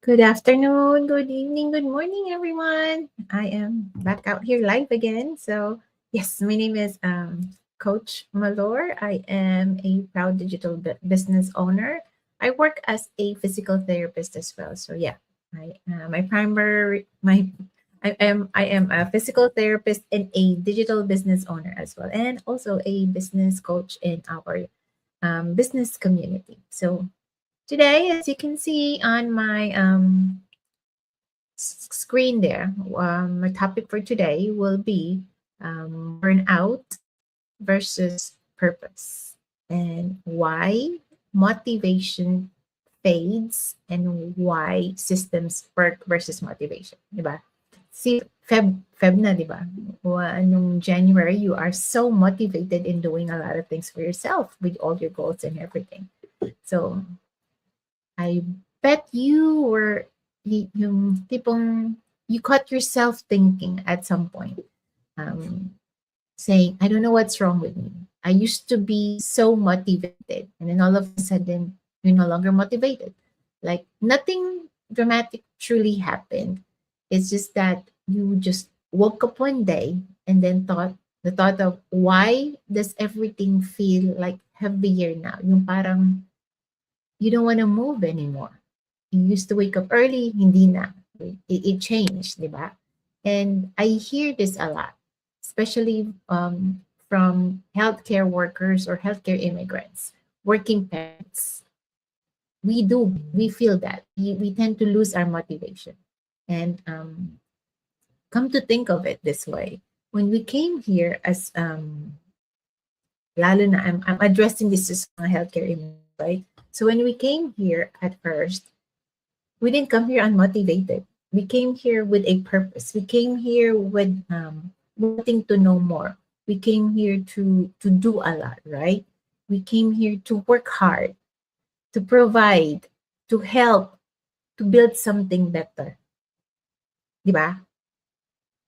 Good afternoon, good evening, good morning, everyone. I am back out here live again. So, yes, my name is Coach Malor. I am a proud digital business owner. I work as a physical therapist as well. So, yeah, my primary my I am a physical therapist and a digital business owner as well, and also a business coach in our business community. So, today, as you can see on my screen there, my topic for today will be burnout versus purpose and why motivation fades and why systems work versus motivation. Diba? See, Feb na, diba? Nung January, you are so motivated in doing a lot of things for yourself with all your goals and everything. So, I bet you were yung tipong you caught yourself thinking at some point, um, saying, I don't know what's wrong with me. I used to be so motivated. And then all of a sudden, you're no longer motivated. Like nothing dramatic truly happened. It's just that you just woke up one day and then the thought of why does everything feel like heavier now? Yung parang you don't want to move anymore. You used to wake up early, hindi na. It changed, di ba? And I hear this a lot, especially from healthcare workers or healthcare immigrants, working parents. We feel that. We tend to lose our motivation. And come to think of it this way, when we came here as, lalo na, I'm addressing this as mga healthcare immigrants, right? So when we came here at first, we didn't come here unmotivated. We came here with a purpose. We came here with wanting to know more. We came here to do a lot, right? We came here to work hard, to provide, to help, to build something better. Di ba?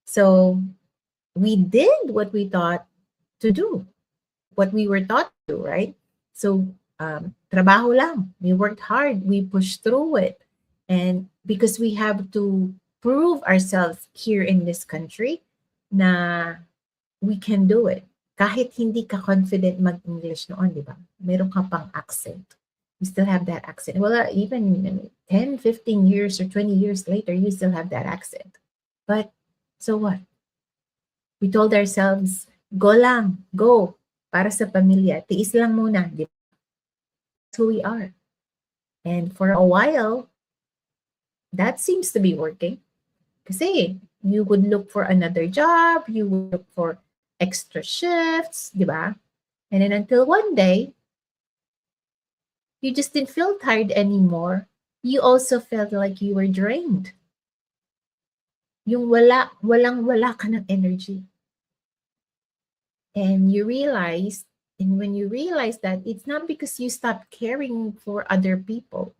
So we did what we thought to do, what we were taught to do, right? So trabaho lang. We worked hard. We pushed through it. And because we have to prove ourselves here in this country na we can do it. Kahit hindi ka confident mag-English noon, di ba? Meron ka pang accent. You still have that accent. Well, even 10, 15 years or 20 years later, you still have that accent. But so what? We told ourselves, go lang, go. Para sa pamilya. Tiis lang muna. Di ba? That's who we are. And for a while, that seems to be working. Kasi you would look for another job, you would look for extra shifts, di ba? And then until one day, you just didn't feel tired anymore. You also felt like you were drained. Yung walang-wala ka ng energy. And when you realize that it's not because you stopped caring for other people,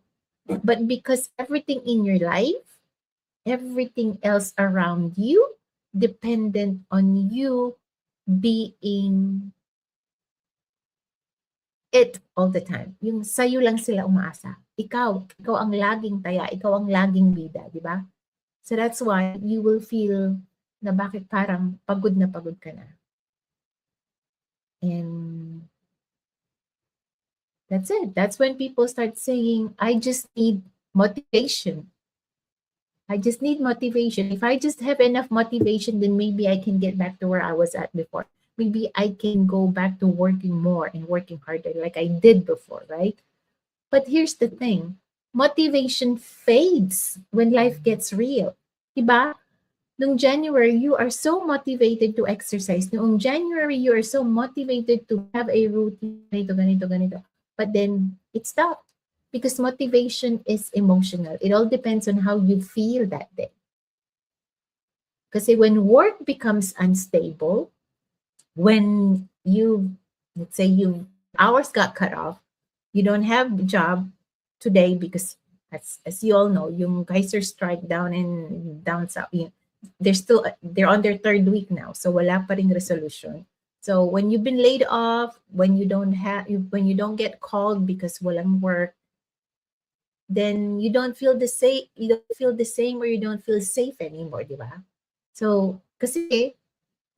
but because everything in your life, everything else around you, dependent on you being it all the time. Yung sa'yo lang sila umaasa. Ikaw ang laging taya, ikaw ang laging bida, di ba? So that's why you will feel na bakit parang pagod na pagod ka na. And that's it. That's when people start saying, I just need motivation. I just need motivation. If I just have enough motivation, then maybe I can get back to where I was at before. Maybe I can go back to working more and working harder like I did before, right? But here's the thing. Motivation fades when life gets real. Diba? Noong January, you are so motivated to exercise. Noong January, you are so motivated to have a routine, ganito, ganito, ganito. But then, it stopped. Because motivation is emotional. It all depends on how you feel that day. Kasi when work becomes unstable, when let's say hours got cut off, you don't have a job today because as you all know, yung Kaiser strike down south, they're on their third week now, so wala pa ring resolution. So when you've been laid off, when you don't get called because walang work, then you don't feel the same, or you don't feel safe anymore, di ba? So, kasi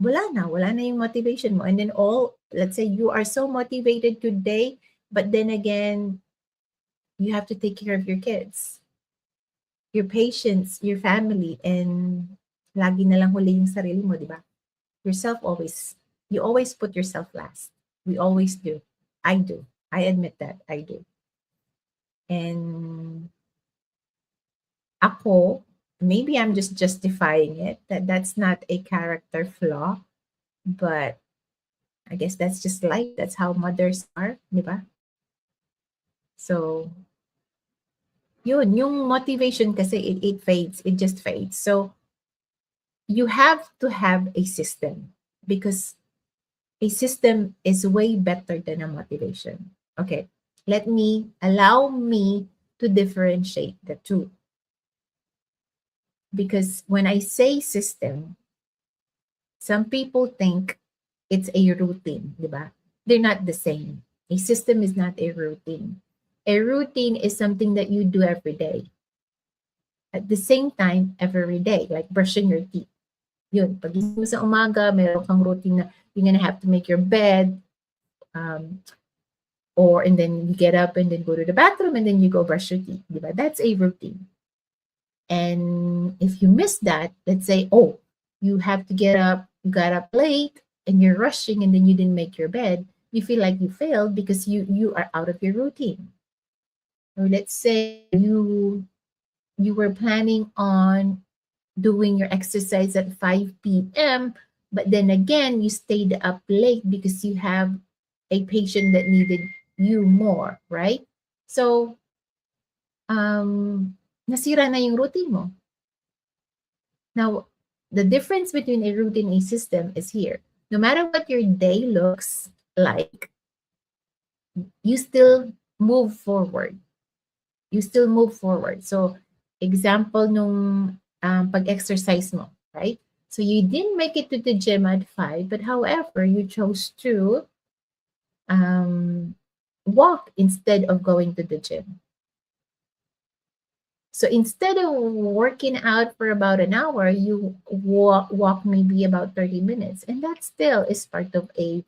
wala na yung motivation mo. And then let's say you are so motivated today, but then again, you have to take care of your kids, your patients, your family, and lagi na lang huli yung sarili mo, di ba? Yourself always, you always put yourself last. We always do. I do. I admit that. I do. And ako, maybe I'm just justifying it, that that's not a character flaw, but I guess that's just life. That's how mothers are, di ba? So, yun, yung motivation kasi it fades, it just fades. So, you have to have a system, because a system is way better than a motivation. Okay, allow me to differentiate the two. Because when I say system, some people think it's a routine, di ba? They're not the same. A system is not a routine. A routine is something that you do every day. At the same time, every day, like brushing your teeth. Yun, pag gising mo sa umaga, meron kang routine na you're gonna have to make your bed, um, and then you get up and then go to the bathroom and then you go brush your teeth. Diba? That's a routine. And if you miss that, let's say, oh, you have to get up, you got up late and you're rushing and then you didn't make your bed, you feel like you failed because you are out of your routine. Or let's say you were planning on doing your exercise at 5 p.m., but then again, you stayed up late because you have a patient that needed you more, right? So, nasira na yung routine mo. Now, the difference between a routine and a system is here. No matter what your day looks like, you still move forward. You still move forward. So, example nung pag-exercise mo, right? So, you didn't make it to the gym at 5, but however, you chose to walk instead of going to the gym. So instead of working out for about an hour, you walk maybe about 30 minutes. And that still is part of you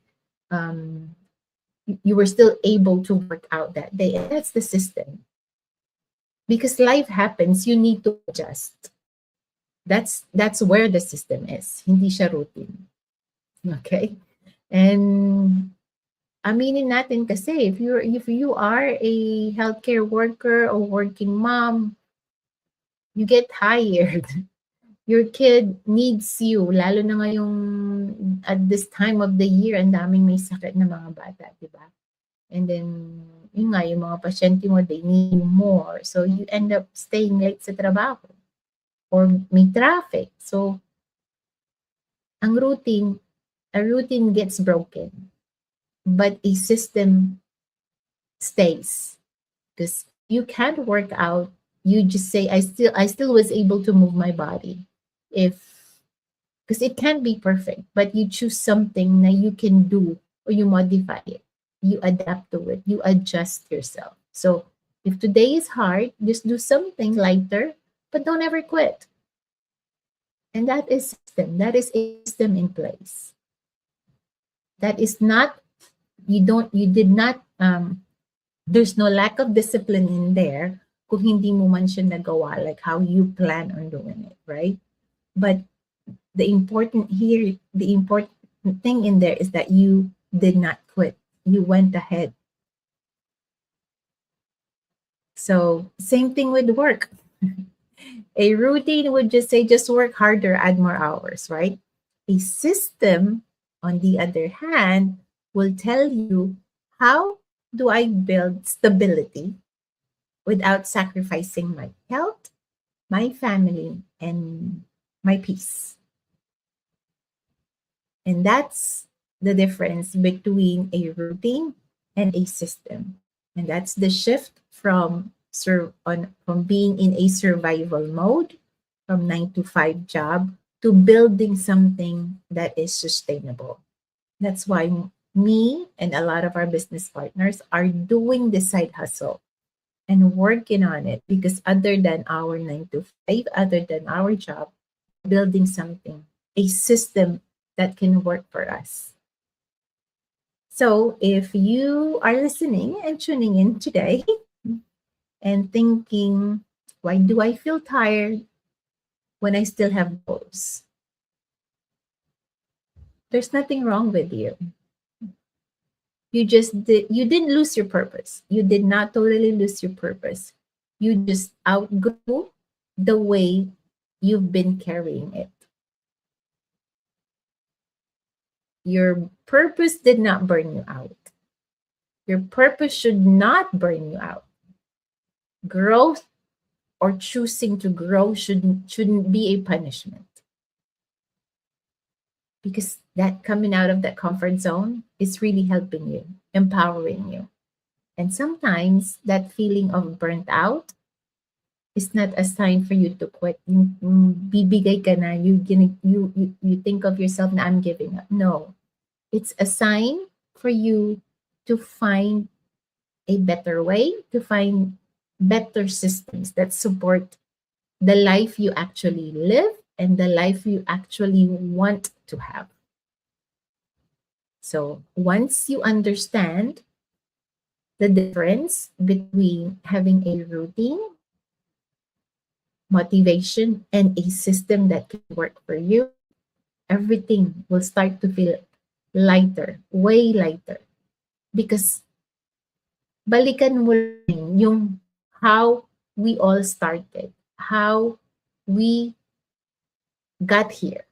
were still able to work out that day. And that's the system. Because life happens, you need to adjust. That's where the system is. Hindi siya routine. Okay? And aminin natin kasi if you are a healthcare worker or working mom, you get tired. Your kid needs you, lalo na ngayong at this time of the year, ang daming may sakit na mga bata, di ba? And then, yun nga, yung mga pasyente mo, they need you more. So, you end up staying late sa trabaho. Or may traffic. So, a routine gets broken. But a system stays. Because you can't work out, you just say, I still was able to move my body. Because it can be perfect, but you choose something that you can do, or you modify it, you adapt to it, you adjust yourself. So if today is hard, just do something lighter, but don't ever quit. And that is system. That is a system in place. That is not, there's no lack of discipline in there kung hindi mo man siya nagawa, like how you plan on doing it, right? But the important thing in there is that you did not quit. You went ahead. So same thing with work. A routine would just say, just work harder, add more hours, right? A system, on the other hand, will tell you, how do I build stability without sacrificing my health, my family, and my peace? And that's the difference between a routine and a system. And that's the shift from being in a survival mode, from 9 to 5 job, to building something that is sustainable. That's why me and a lot of our business partners are doing this side hustle. and working on it, because other than our 9 to 5, other than our job, we're building something, a system that can work for us. So if you are listening and tuning in today and thinking, why do I feel tired when I still have goals? There's nothing wrong with you. You didn't lose your purpose. You did not totally lose your purpose. You just outgrew the way you've been carrying it. Your purpose did not burn you out. Your purpose should not burn you out. Growth, or choosing to grow, shouldn't be a punishment, because that coming out of that comfort zone is really helping you, empowering you. And sometimes that feeling of burnt out is not a sign for you to quit. Bibigay ka na, you think of yourself na, I'm giving up. No, it's a sign for you to find a better way, to find better systems that support the life you actually live and the life you actually want to have. So once you understand the difference between having a routine, motivation, and a system that can work for you, everything will start to feel lighter, way lighter. Because balikan mo lang yung how we all started, how we got here.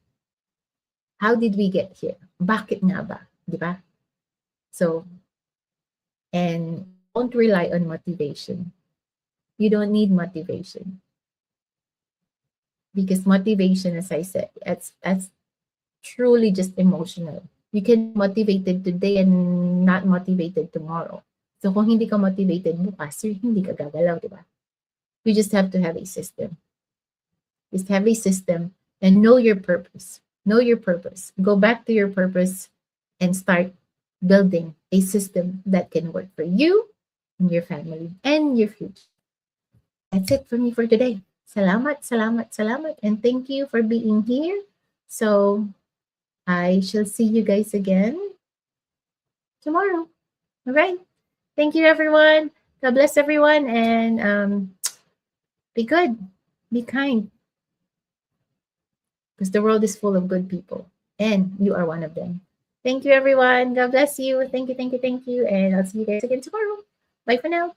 How did we get here? Bakit nga ba? Di ba? So, and don't rely on motivation. You don't need motivation. Because motivation, as I said, that's truly just emotional. You can be motivated today and not motivated tomorrow. So kung hindi ka motivated bukas, hindi ka gagalaw, di ba? You just have to have a system. Just have a system and know your purpose. Know your purpose. Go back to your purpose and start building a system that can work for you and your family and your future. That's it for me for today. Salamat, salamat, salamat. And thank you for being here. So I shall see you guys again tomorrow. All right. Thank you, everyone. God bless everyone. And be good. Be kind. Because the world is full of good people. And you are one of them. Thank you, everyone. God bless you. Thank you, thank you, thank you. And I'll see you guys again tomorrow. Bye for now.